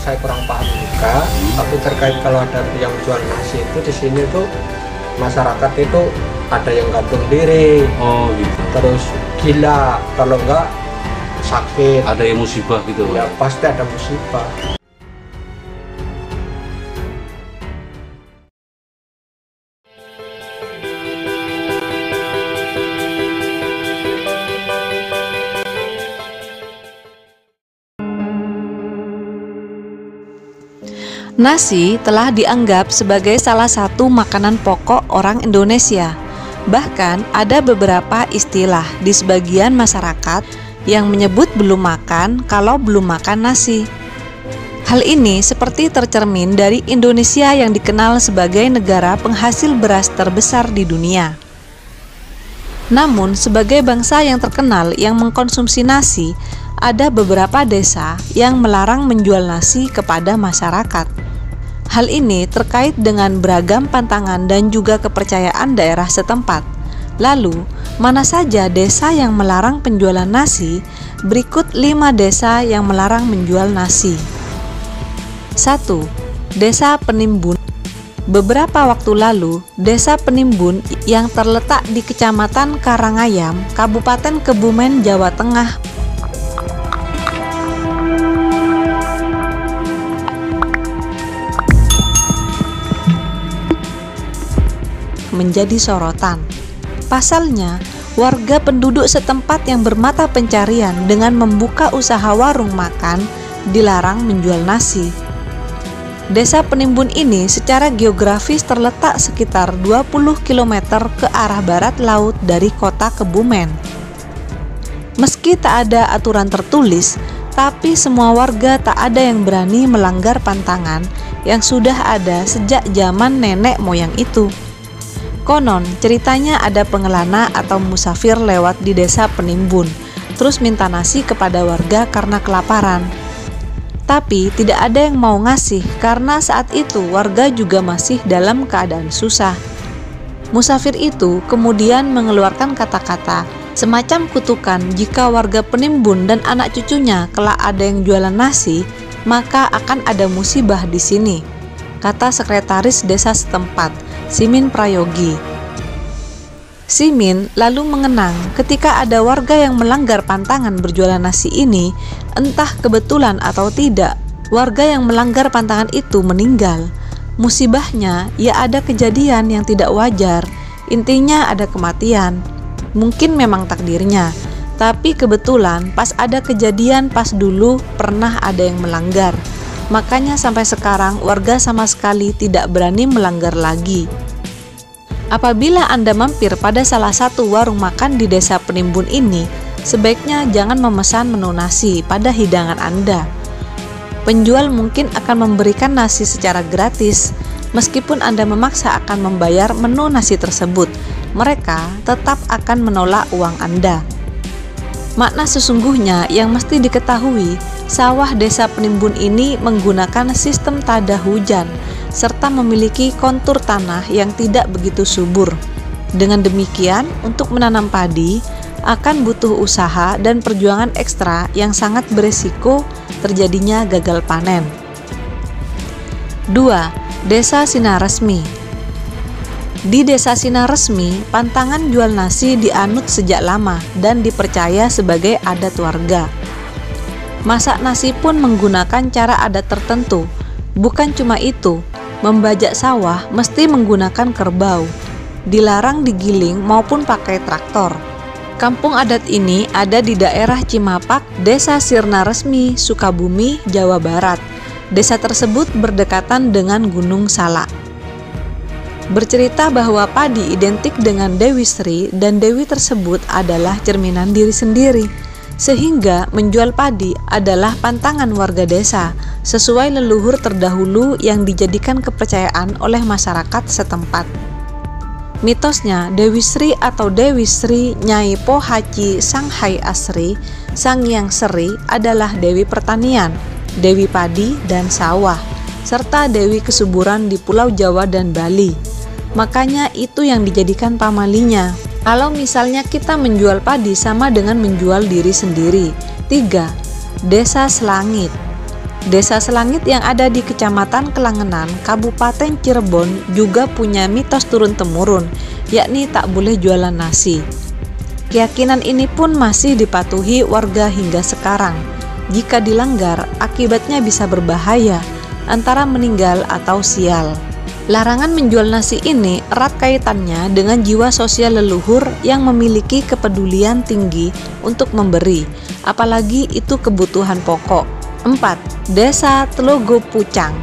saya kurang paham juga. Tapi terkait kalau ada yang jual nasi itu di sini tuh masyarakat itu ada yang gantung diri. Oh gitu. Terus gila, kalau enggak sakit. Ada yang musibah gitu. Ya pasti ada musibah. Nasi telah dianggap sebagai salah satu makanan pokok orang Indonesia. Bahkan ada beberapa istilah di sebagian masyarakat yang menyebut belum makan kalau belum makan nasi. Hal ini seperti tercermin dari Indonesia yang dikenal sebagai negara penghasil beras terbesar di dunia. Namun, sebagai bangsa yang terkenal yang mengkonsumsi nasi, ada beberapa desa yang melarang menjual nasi kepada masyarakat. Hal ini terkait dengan beragam pantangan dan juga kepercayaan daerah setempat. Lalu, mana saja desa yang melarang penjualan nasi? Berikut 5 desa yang melarang menjual nasi. 1. Desa Penimbun. Beberapa waktu lalu, Desa Penimbun yang terletak di Kecamatan Karangayam, Kabupaten Kebumen, Jawa Tengah, menjadi sorotan. Pasalnya, warga penduduk setempat yang bermata pencarian dengan membuka usaha warung makan dilarang menjual nasi. Desa Penimbun ini secara geografis terletak sekitar 20 km ke arah barat laut dari kota Kebumen. Meski tak ada aturan tertulis, tapi semua warga tak ada yang berani melanggar pantangan yang sudah ada sejak zaman nenek moyang itu. Konon, ceritanya ada pengelana atau musafir lewat di Desa Penimbun, terus minta nasi kepada warga karena kelaparan. Tapi tidak ada yang mau ngasih karena saat itu warga juga masih dalam keadaan susah. Musafir itu kemudian mengeluarkan kata-kata semacam kutukan jika warga Penimbun dan anak cucunya kelak ada yang jualan nasi, maka akan ada musibah di sini, kata sekretaris desa setempat, Simin Prayogi. Simin lalu mengenang ketika ada warga yang melanggar pantangan berjualan nasi ini, entah kebetulan atau tidak, warga yang melanggar pantangan itu meninggal. Musibahnya, ya ada kejadian yang tidak wajar, intinya ada kematian. Mungkin memang takdirnya, tapi kebetulan pas ada kejadian pas dulu pernah ada yang melanggar. Makanya sampai sekarang warga sama sekali tidak berani melanggar lagi. Apabila Anda mampir pada salah satu warung makan di Desa Penimbun ini, sebaiknya jangan memesan menu nasi pada hidangan Anda. Penjual mungkin akan memberikan nasi secara gratis, meskipun Anda memaksa akan membayar menu nasi tersebut, mereka tetap akan menolak uang Anda. Makna sesungguhnya yang mesti diketahui, sawah Desa Penimbun ini menggunakan sistem tada hujan, serta memiliki kontur tanah yang tidak begitu subur. Dengan demikian, untuk menanam padi akan butuh usaha dan perjuangan ekstra yang sangat beresiko terjadinya gagal panen. 2. Desa Sinaresmi. Di Desa Sinaresmi, pantangan jual nasi dianut sejak lama dan dipercaya sebagai adat warga. Masak nasi pun menggunakan cara adat tertentu. Bukan cuma itu, membajak sawah mesti menggunakan kerbau, dilarang digiling maupun pakai traktor. Kampung adat ini ada di daerah Cimapak, Desa Sinaresmi, Sukabumi, Jawa Barat. Desa tersebut berdekatan dengan Gunung Salak. Bercerita bahwa padi identik dengan Dewi Sri dan Dewi tersebut adalah cerminan diri sendiri, sehingga menjual padi adalah pantangan warga desa sesuai leluhur terdahulu yang dijadikan kepercayaan oleh masyarakat setempat. Mitosnya, Dewi Sri atau Dewi Sri Nyai Pohaci Sanghai Asri, Sang Hyang Sri adalah Dewi Pertanian, Dewi Padi dan Sawah, serta Dewi Kesuburan di Pulau Jawa dan Bali. Makanya itu yang dijadikan pamalinya. Kalau misalnya kita menjual padi sama dengan menjual diri sendiri. 3. Desa Selangit. Desa Selangit yang ada di Kecamatan Kelangenan, Kabupaten Cirebon juga punya mitos turun-temurun, yakni tak boleh jualan nasi. Keyakinan ini pun masih dipatuhi warga hingga sekarang. Jika dilanggar, akibatnya bisa berbahaya, antara meninggal atau sial. Larangan menjual nasi ini erat kaitannya dengan jiwa sosial leluhur yang memiliki kepedulian tinggi untuk memberi, apalagi itu kebutuhan pokok. 4. Desa Telogo Pucang.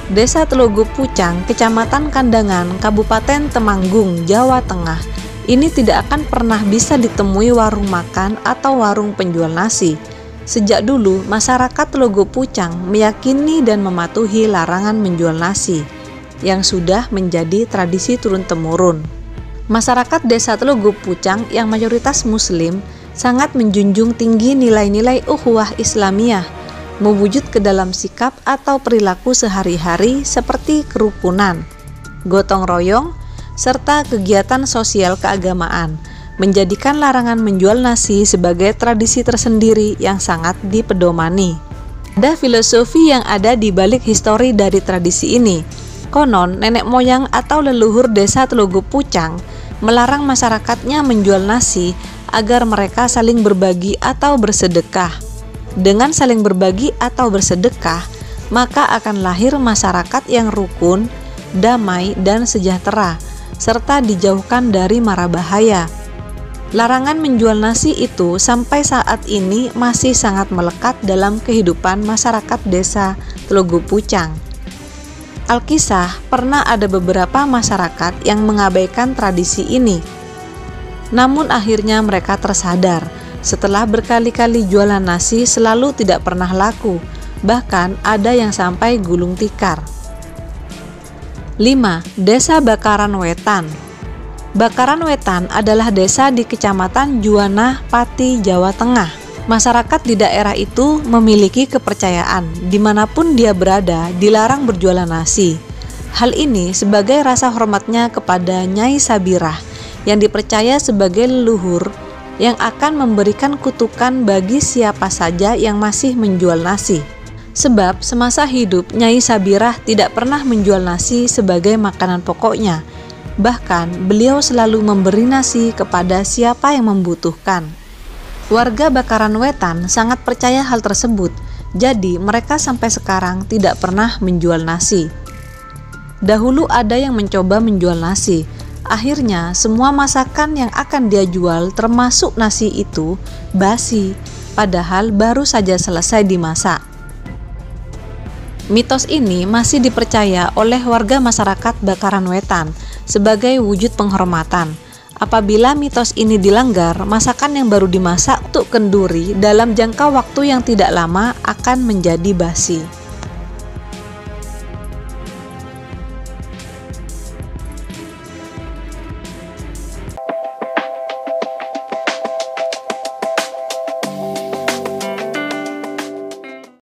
Desa Telogo Pucang, Kecamatan Kandangan, Kabupaten Temanggung, Jawa Tengah. Ini tidak akan pernah bisa ditemui warung makan atau warung penjual nasi. Sejak dulu, masyarakat Telogo Pucang meyakini dan mematuhi larangan menjual nasi, yang sudah menjadi tradisi turun-temurun. Masyarakat Desa Telogo Pucang yang mayoritas Muslim sangat menjunjung tinggi nilai-nilai ukhuwah Islamiyah, mewujud ke dalam sikap atau perilaku sehari-hari seperti kerukunan, gotong royong, serta kegiatan sosial keagamaan, menjadikan larangan menjual nasi sebagai tradisi tersendiri yang sangat dipedomani. Ada filosofi yang ada di balik histori dari tradisi ini. Konon, nenek moyang atau leluhur Desa Telogo Pucang melarang masyarakatnya menjual nasi agar mereka saling berbagi atau bersedekah. Dengan saling berbagi atau bersedekah, maka akan lahir masyarakat yang rukun, damai, dan sejahtera, serta dijauhkan dari mara bahaya. Larangan menjual nasi itu sampai saat ini masih sangat melekat dalam kehidupan masyarakat Desa Telogo Pucang. Alkisah, pernah ada beberapa masyarakat yang mengabaikan tradisi ini. Namun akhirnya mereka tersadar. Setelah berkali-kali jualan nasi selalu tidak pernah laku, bahkan ada yang sampai gulung tikar. 5. Desa Bakaran Wetan. Bakaran Wetan adalah desa di Kecamatan Juwanah, Pati, Jawa Tengah. Masyarakat di daerah itu memiliki kepercayaan dimanapun dia berada dilarang berjualan nasi. Hal ini sebagai rasa hormatnya kepada Nyai Sabirah yang dipercaya sebagai leluhur yang akan memberikan kutukan bagi siapa saja yang masih menjual nasi. Sebab semasa hidup Nyai Sabirah tidak pernah menjual nasi sebagai makanan pokoknya. Bahkan beliau selalu memberi nasi kepada siapa yang membutuhkan. Warga Bakaran Wetan sangat percaya hal tersebut, jadi mereka sampai sekarang tidak pernah menjual nasi. Dahulu ada yang mencoba menjual nasi. Akhirnya semua masakan yang akan dia jual termasuk nasi itu basi, padahal baru saja selesai dimasak. Mitos ini masih dipercaya oleh warga masyarakat Bakaran Wetan sebagai wujud penghormatan. Apabila mitos ini dilanggar, masakan yang baru dimasak untuk kenduri dalam jangka waktu yang tidak lama akan menjadi basi.